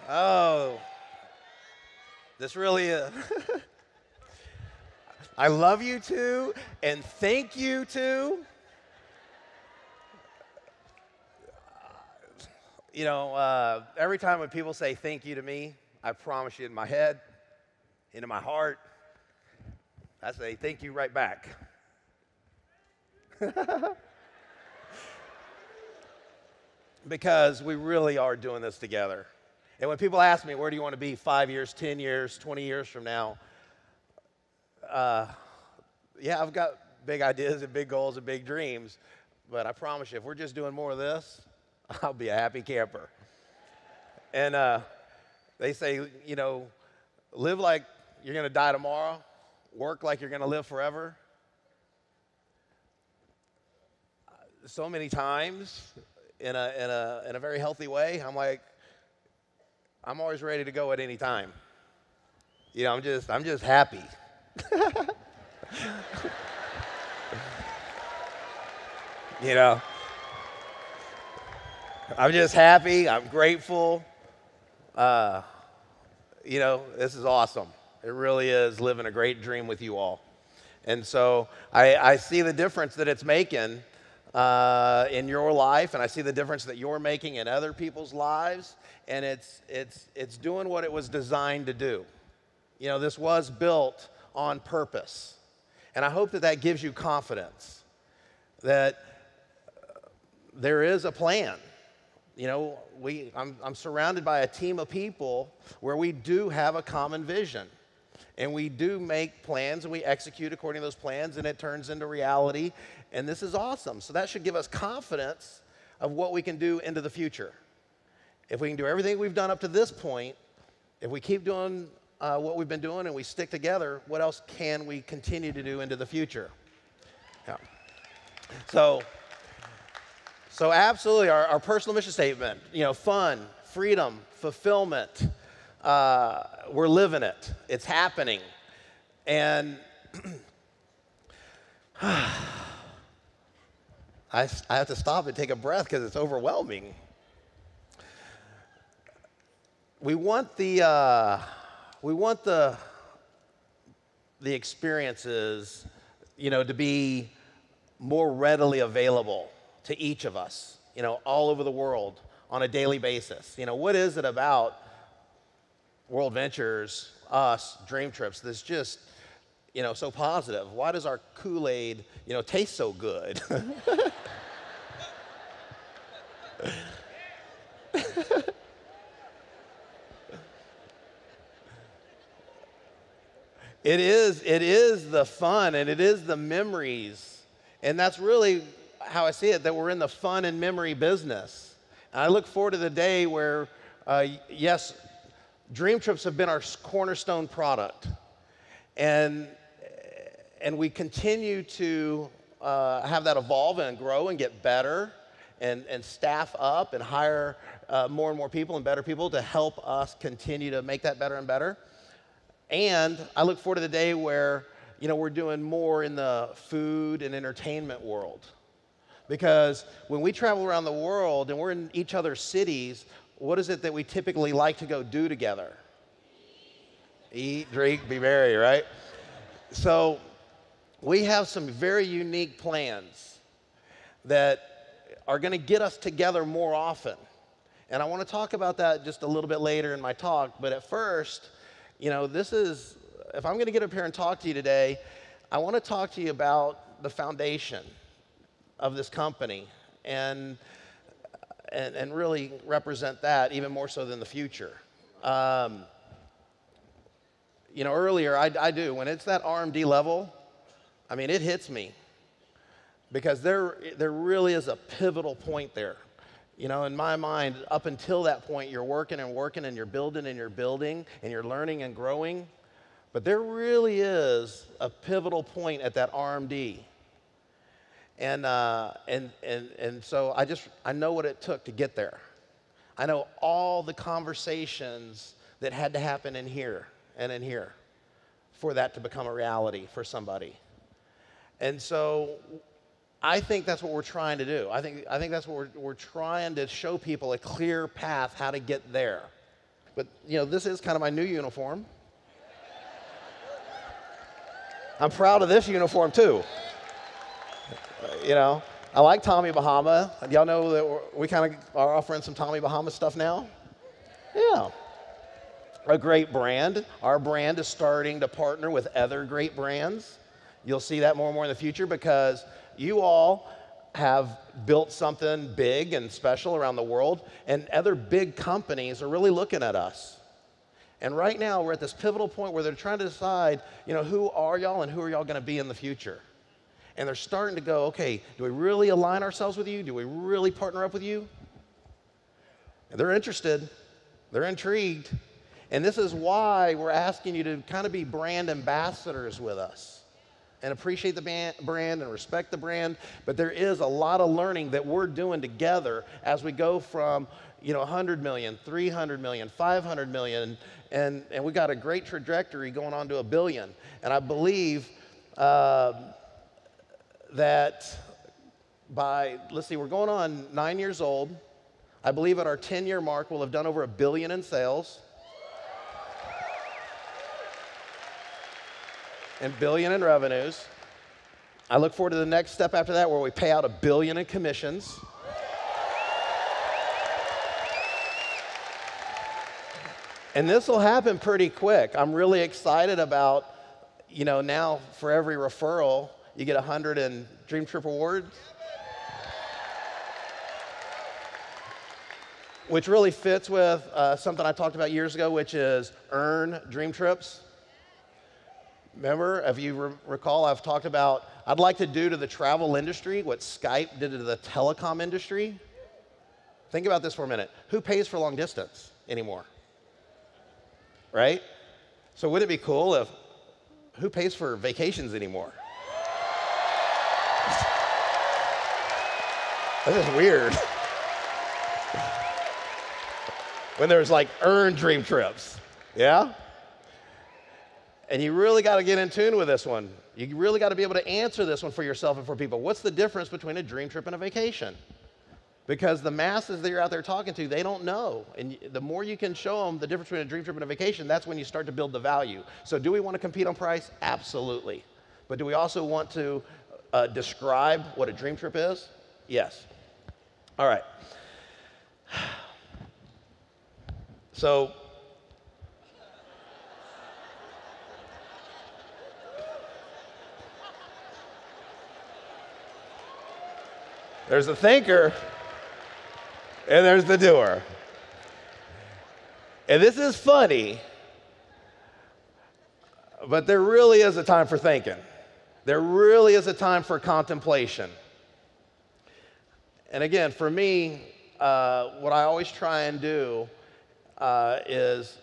Oh, this really is. I love you too, and thank you too. Every time when people say thank you to me, I promise you in my head, into my heart, I say thank you right back. Because we really are doing this together. And when people ask me, where do you want to be 5 years, 10 years, 20 years from now? Yeah, I've got big ideas and big goals and big dreams, but I promise you, if we're just doing more of this, I'll be a happy camper. And they say, live like you're going to die tomorrow, work like you're going to live forever. So many times, in a very healthy way, I'm always ready to go at any time. I'm just happy. I'm just happy. I'm grateful. This is awesome. It really is living a great dream with you all. And so I see the difference that it's making in your life, and I see the difference that you're making in other people's lives, and it's doing what it was designed to do. This was built on purpose, and I hope that gives you confidence that there is a plan. I'm surrounded by a team of people where we do have a common vision. And we do make plans, and we execute according to those plans, and it turns into reality. And this is awesome. So that should give us confidence of what we can do into the future. If we can do everything we've done up to this point, if we keep doing what we've been doing and we stick together, what else can we continue to do into the future? Yeah. So absolutely, our personal mission statement, fun, freedom, fulfillment. We're living it. It's happening. And I have to stop and take a breath because it's overwhelming. We want the experiences, to be more readily available to each of us, all over the world on a daily basis. What is it about WorldVentures, us, Dream Trips, that's just, so positive? Why does our Kool-Aid, taste so good? It is the fun, and it is the memories. And that's really how I see it, that we're in the fun and memory business. And I look forward to the day where, yes, Dream Trips have been our cornerstone product, and we continue to have that evolve and grow and get better, and staff up and hire more and more people and better people to help us continue to make that better and better. And I look forward to the day where we're doing more in the food and entertainment world, because when we travel around the world and we're in each other's cities, what is it that we typically like to go do together? Eat, drink, be merry, right? So we have some very unique plans that are going to get us together more often. And I want to talk about that just a little bit later in my talk. But at first, if I'm going to get up here and talk to you today, I want to talk to you about the foundation of this company and really represent that even more so than the future. Earlier, I do. When it's that RMD level, it hits me, because there really is a pivotal point there. In my mind, up until that point, you're working and working, and you're building and you're building, and you're learning and growing. But there really is a pivotal point at that RMD. And so I know what it took to get there. I know all the conversations that had to happen in here and in here for that to become a reality for somebody. And so I think that's what we're trying to do. I think that's what we're trying to show people a clear path how to get there. But, this is kind of my new uniform. I'm proud of this uniform, too. I like Tommy Bahama. Y'all know that we kind of are offering some Tommy Bahama stuff now? Yeah. A great brand. Our brand is starting to partner with other great brands. You'll see that more and more in the future because you all have built something big and special around the world, and other big companies are really looking at us. And right now, we're at this pivotal point where they're trying to decide, who are y'all and who are y'all going to be in the future? And they're starting to go, okay, do we really align ourselves with you? Do we really partner up with you? And they're interested. They're intrigued. And this is why we're asking you to kind of be brand ambassadors with us and appreciate the brand and respect the brand. But there is a lot of learning that we're doing together as we go from 100 million, 300 million, 500 million, and we got a great trajectory going on to 1 billion. And I believe that we're going on 9 years old. I believe at our 10-year mark, we'll have done over 1 billion in sales and 1 billion in revenues. I look forward to the next step after that where we pay out 1 billion in commissions. And this will happen pretty quick. I'm really excited about, now for every referral, you get 100 in Dream Trip Awards, which really fits with something I talked about years ago, which is earn dream trips. Remember, if you recall, I've talked about I'd like to do to the travel industry what Skype did to the telecom industry. Think about this for a minute. Who pays for long distance anymore? Right? So wouldn't it be cool if, who pays for vacations anymore? This is weird. When there's earned dream trips, yeah? And you really got to get in tune with this one. You really got to be able to answer this one for yourself and for people. What's the difference between a dream trip and a vacation? Because the masses that you're out there talking to, they don't know. And the more you can show them the difference between a dream trip and a vacation, that's when you start to build the value. So do we want to compete on price? Absolutely. But do we also want to describe what a dream trip is? Yes. All right. So there's the thinker and there's the doer. And this is funny, but there really is a time for thinking. There really is a time for contemplation. And again, for me, what I always try and do is,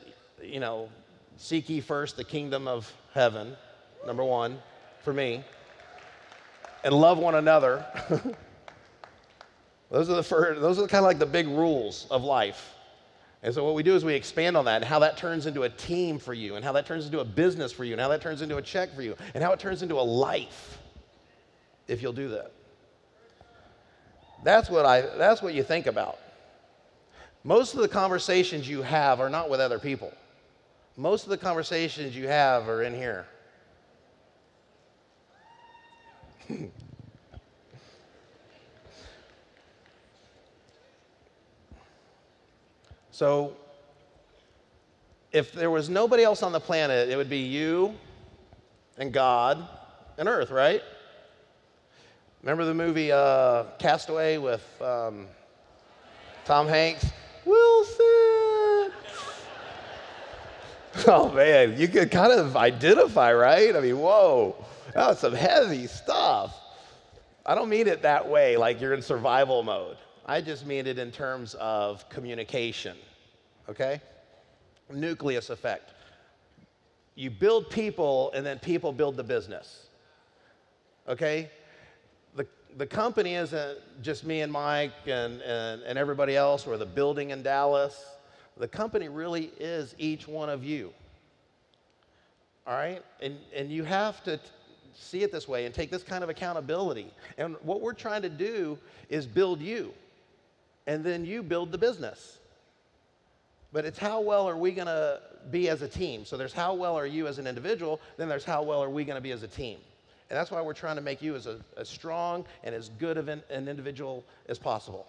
seek ye first the kingdom of heaven, number one, for me, and love one another. Those are kind of the big rules of life. And so what we do is we expand on that and how that turns into a team for you and how that turns into a business for you and how that turns into a check for you and how it turns into a life if you'll do that. That's what you think about. Most of the conversations you have are not with other people. Most of the conversations you have are in here. So if there was nobody else on the planet, it would be you and God and Earth, right? Remember the movie Castaway with Tom Hanks? Wilson! Oh, man, you could kind of identify, right? I mean, whoa, that was some heavy stuff. I don't mean it that way, like you're in survival mode. I just mean it in terms of communication, okay? Nucleus effect. You build people, and then people build the business, okay? The company isn't just me and Mike and everybody else or the building in Dallas. The company really is each one of you, all right? And you have to see it this way and take this kind of accountability. And what we're trying to do is build you, and then you build the business. But it's how well are we going to be as a team. So there's how well are you as an individual, then there's how well are we going to be as a team. And that's why we're trying to make you as strong and as good of an individual as possible.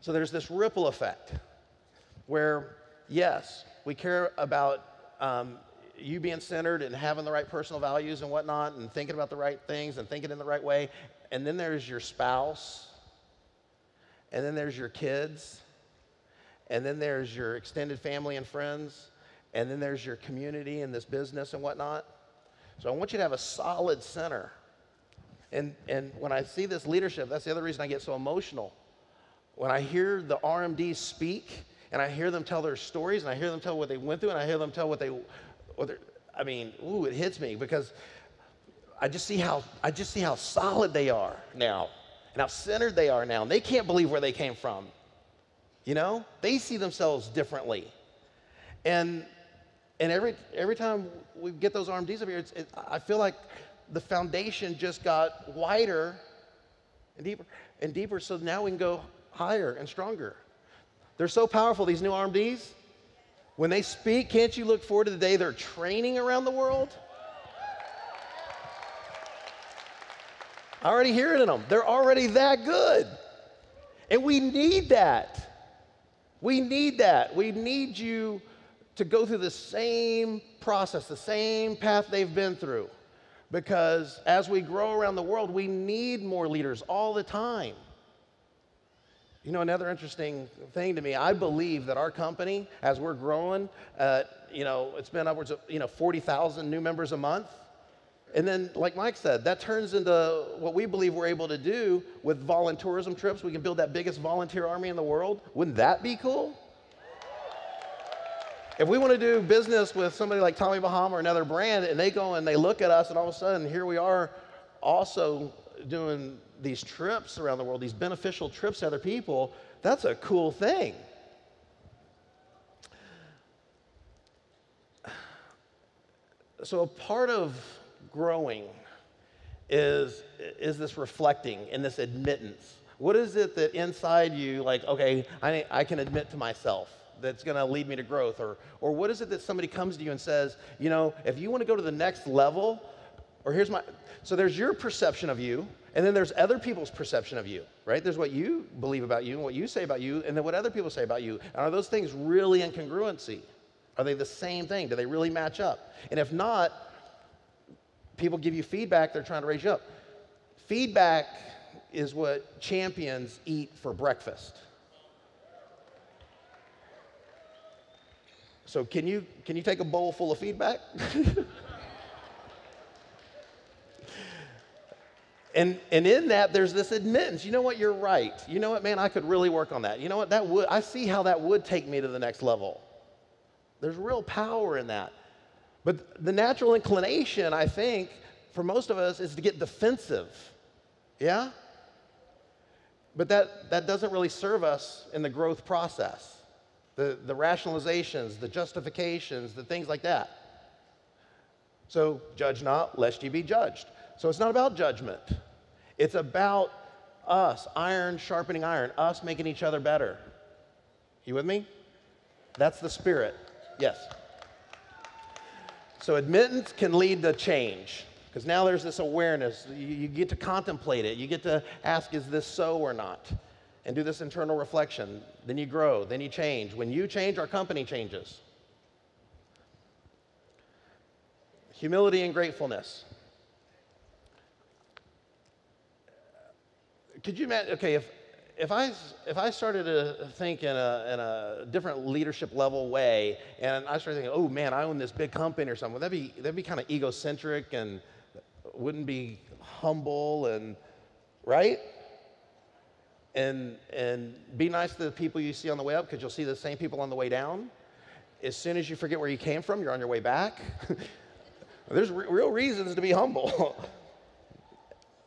So there's this ripple effect where, yes, we care about you being centered and having the right personal values and whatnot and thinking about the right things and thinking in the right way. And then there's your spouse. And then there's your kids. And then there's your extended family and friends. And then there's your community and this business and whatnot. So I want you to have a solid center. And when I see this leadership, that's the other reason I get so emotional. When I hear the RMDs speak, and I hear them tell their stories, and I hear them tell what they went through, and I hear them tell what I mean, ooh, it hits me because I just see how solid they are now, and how centered they are now, and they can't believe where they came from. You know, they see themselves differently, and every time we get those RMDs up here, I feel like the foundation just got wider and deeper and deeper. So now we can go higher and stronger. They're so powerful, these new RMDs. When they speak, can't you look forward to the day they're training around the world? I already hear it in them. They're already that good. And we need that. We need that. We need you to go through the same process, the same path they've been through. Because as we grow around the world, we need more leaders all the time. You know, another interesting thing to me, I believe that our company, as we're growing, it's been upwards of 40,000 new members a month. And then, like Mike said, that turns into what we believe we're able to do with volunteerism trips. We can build that biggest volunteer army in the world. Wouldn't that be cool? If we want to do business with somebody like Tommy Bahama or another brand, and they go and they look at us, and all of a sudden, here we are also doing these trips around the world, these beneficial trips to other people, that's a cool thing. So a part of growing is this reflecting and this admittance. What is it that inside you, like, okay, I can admit to myself that's going to lead me to growth? Or what is it that somebody comes to you and says, you know, if you want to go to the next level, or so there's your perception of you, and then there's other people's perception of you, right? There's what you believe about you and what you say about you, and then what other people say about you. And are those things really in congruency? Are they the same thing? Do they really match up? And if not, people give you feedback, they're trying to raise you up. Feedback is what champions eat for breakfast. So can you take a bowl full of feedback? And in that, there's this admittance. You know what? You're right. You know what, man? I could really work on that. You know what? I see how that would take me to the next level. There's real power in that. But the natural inclination, I think, for most of us is to get defensive. Yeah? But that doesn't really serve us in the growth process. The rationalizations, the justifications, the things like that. So judge not, lest ye be judged. So it's not about judgment. It's about us, iron sharpening iron, us making each other better. You with me? That's the spirit. Yes. So admittance can lead to change, because now there's this awareness. You get to contemplate it. You get to ask, is this so or not? And do this internal reflection. Then you grow. Then you change. When you change, our company changes. Humility and gratefulness. Could you imagine, okay, if I started to think in a different leadership level way, and I started thinking, oh man, I own this big company or something, that'd be kind of egocentric and wouldn't be humble and right? And be nice to the people you see on the way up, because you'll see the same people on the way down. As soon as you forget where you came from, you're on your way back. There's real reasons to be humble.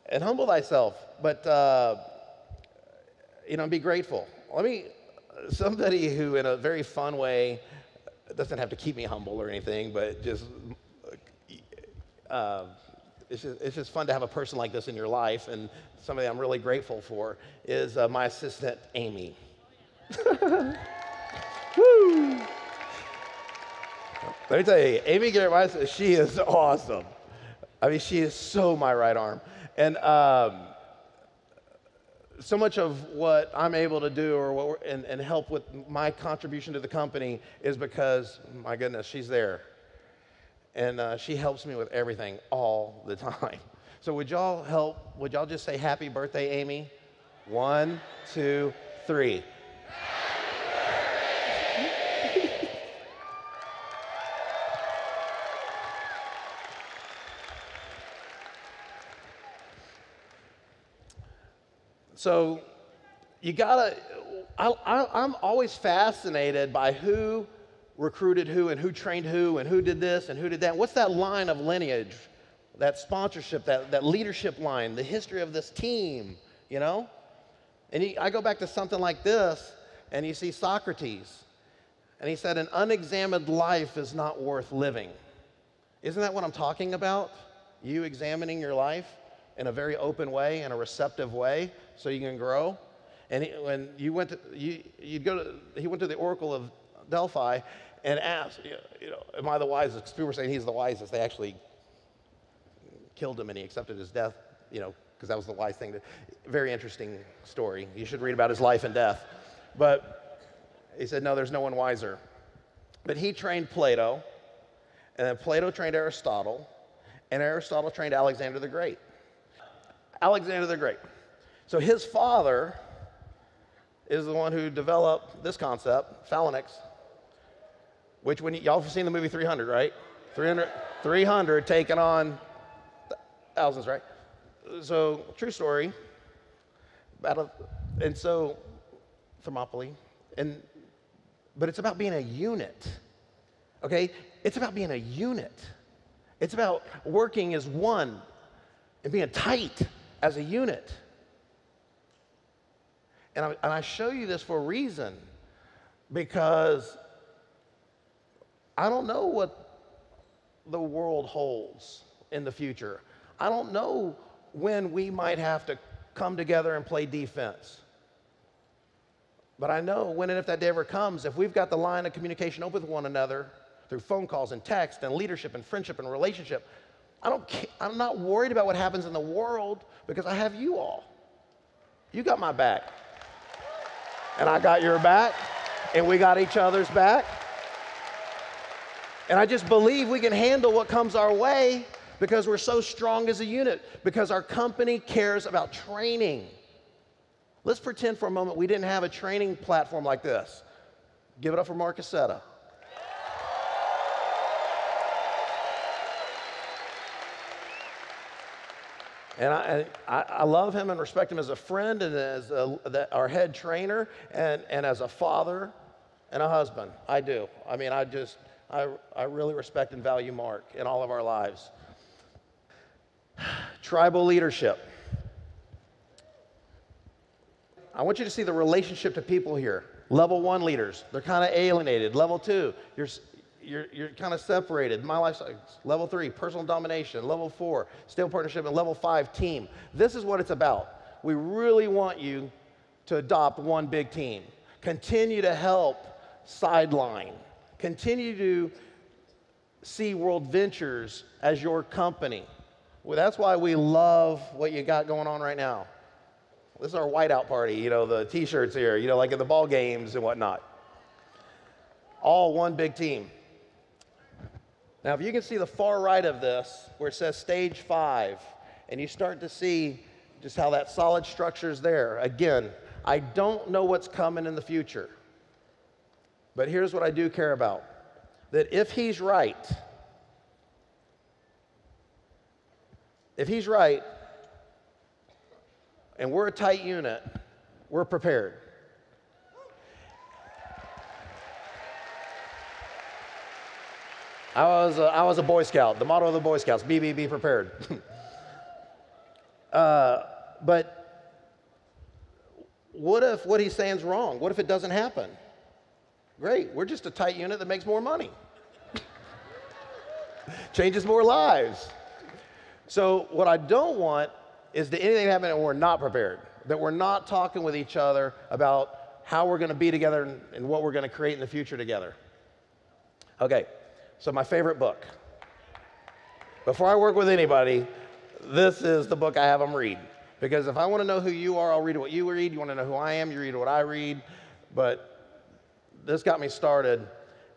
And humble thyself, but be grateful. Somebody who in a very fun way, doesn't have to keep me humble or anything, but just it's just fun to have a person like this in your life, and somebody I'm really grateful for is my assistant, Amy. Woo! Let me tell you, Amy Garrett, she is awesome. I mean, she is so my right arm. And so much of what I'm able to do and help with my contribution to the company is because, my goodness, she's there. And she helps me with everything all the time. So would y'all help? Would y'all just say happy birthday, Amy? 1, 2, 3. So you gotta, I'm always fascinated by who recruited who and who trained who and who did this and who did that. What's that line of lineage, that sponsorship, that leadership line, the history of this team, you know? And I go back to something like this, and you see Socrates, and he said, an unexamined life is not worth living. Isn't that what I'm talking about? You examining your life in a very open way, in a receptive way, so you can grow. And when you went to, he went to the Oracle of Delphi and asked, am I the wisest? People were saying he's the wisest. They actually killed him and he accepted his death, because that was the wise thing. Very interesting story. You should read about his life and death. But he said, no, there's no one wiser. But he trained Plato, and then Plato trained Aristotle, and Aristotle trained Alexander the Great. Alexander the Great. So his father is the one who developed this concept, phalanx, which y'all have seen the movie 300, right? 300 taking on thousands, right? So true story. And so Thermopylae, but it's about being a unit, okay? It's about being a unit. It's about working as one and being tight as a unit. And I show you this for a reason, because I don't know what the world holds in the future. I don't know when we might have to come together and play defense. But I know when and if that day ever comes, if we've got the line of communication open with one another through phone calls and text and leadership and friendship and relationship, I'm not worried about what happens in the world, because I have you all. You got my back. And I got your back. And we got each other's back. And I just believe we can handle what comes our way because we're so strong as a unit, because our company cares about training. Let's pretend for a moment we didn't have a training platform like this. Give it up for Mark Cassetta. And I love him and respect him as a friend and as our head trainer and as a father and a husband. I do. I mean, I really respect and value Mark in all of our lives. Tribal leadership. I want you to see the relationship to people here. Level 1 leaders, they're kind of alienated. Level 2, you're kind of separated. My lifestyle. Level 3, personal domination. Level 4, stable partnership. And level 5, team. This is what it's about. We really want you to adopt one big team. Continue to help sideline. Continue to see WorldVentures as your company. Well, that's why we love what you got going on right now. This is our whiteout party, the t-shirts here, like at the ball games and whatnot. All one big team. Now, if you can see the far right of this, where it says stage 5, and you start to see just how that solid structure is there. Again, I don't know what's coming in the future, but here's what I do care about. That if he's right, and we're a tight unit, we're prepared. I was a Boy Scout. The motto of the Boy Scouts, be prepared. But what if what he's saying is wrong? What if it doesn't happen? Great, we're just a tight unit that makes more money. Changes more lives. So what I don't want is that anything happen and we're not prepared, that we're not talking with each other about how we're going to be together and what we're going to create in the future together. Okay, so my favorite book. Before I work with anybody, this is the book I have them read. Because if I want to know who you are, I'll read what you read. You want to know who I am, you read what I read. But this got me started.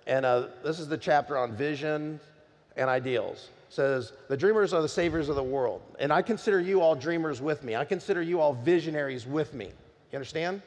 And this is the chapter on vision and ideals. It says, the dreamers are the saviors of the world. And I consider you all dreamers with me. I consider you all visionaries with me. You understand?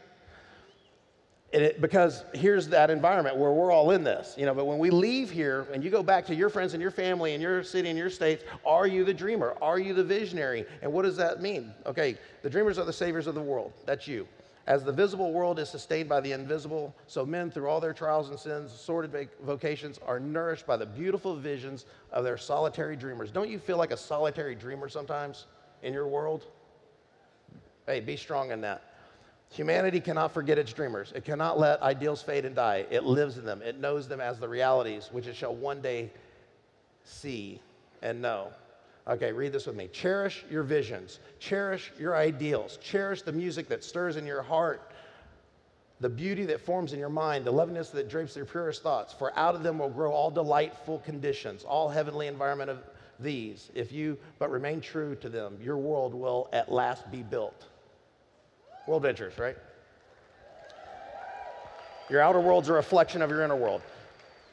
Because here's that environment where we're all in this, but when we leave here and you go back to your friends and your family and your city and your states, are you the dreamer? Are you the visionary? And what does that mean? Okay, the dreamers are the saviors of the world. That's you. As the visible world is sustained by the invisible, so men through all their trials and sins, sordid vocations, are nourished by the beautiful visions of their solitary dreamers. Don't you feel like a solitary dreamer sometimes in your world? Hey, be strong in that. Humanity cannot forget its dreamers. It cannot let ideals fade and die. It lives in them. It knows them as the realities which it shall one day see and know. Okay, read this with me. Cherish your visions. Cherish your ideals. Cherish the music that stirs in your heart, the beauty that forms in your mind, the loveliness that drapes your purest thoughts. For out of them will grow all delightful conditions, all heavenly environment of these. If you but remain true to them, your world will at last be built. WorldVentures, right? Your outer world's a reflection of your inner world.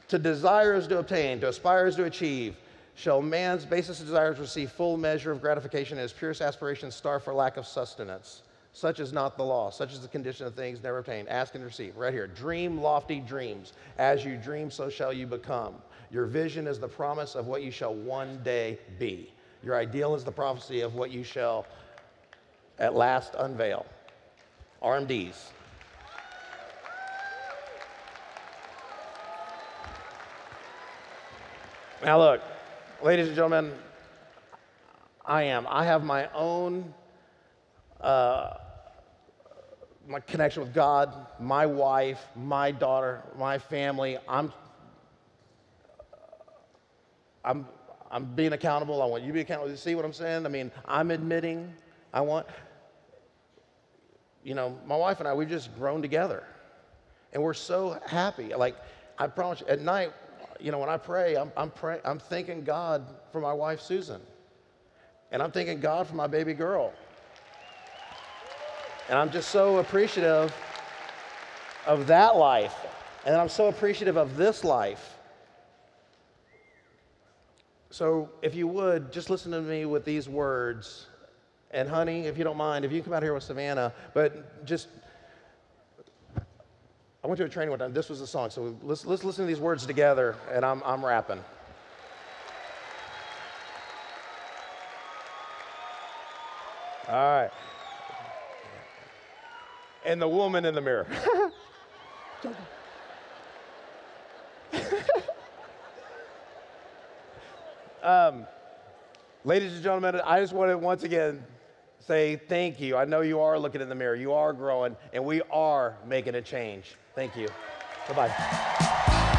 To desire is to obtain, to aspire is to achieve. Shall man's basest desires receive full measure of gratification, and his purest aspirations starve for lack of sustenance? Such is not the law. Such is the condition of things never obtained. Ask and receive. Right here. Dream lofty dreams. As you dream, so shall you become. Your vision is the promise of what you shall one day be. Your ideal is the prophecy of what you shall at last unveil. RMDs. Now look, ladies and gentlemen, I have my own my connection with God, my wife, my daughter, my family. I'm being accountable. I want you to be accountable. You see what I'm saying? I mean, I'm admitting my wife and I, we've just grown together. And we're so happy. Like, I promise you, at night, when I pray, I'm thanking God for my wife, Susan. And I'm thanking God for my baby girl. And I'm just so appreciative of that life. And I'm so appreciative of this life. So if you would, just listen to me with these words. And honey, if you don't mind, if you can come out here with Savannah, but just, I went to a training one time. This was the song. So let's listen to these words together, and I'm rapping. All right. And the woman in the mirror. Ladies and gentlemen, I just want to once again say thank you. I know you are looking in the mirror. You are growing, and we are making a change. Thank you. Bye-bye.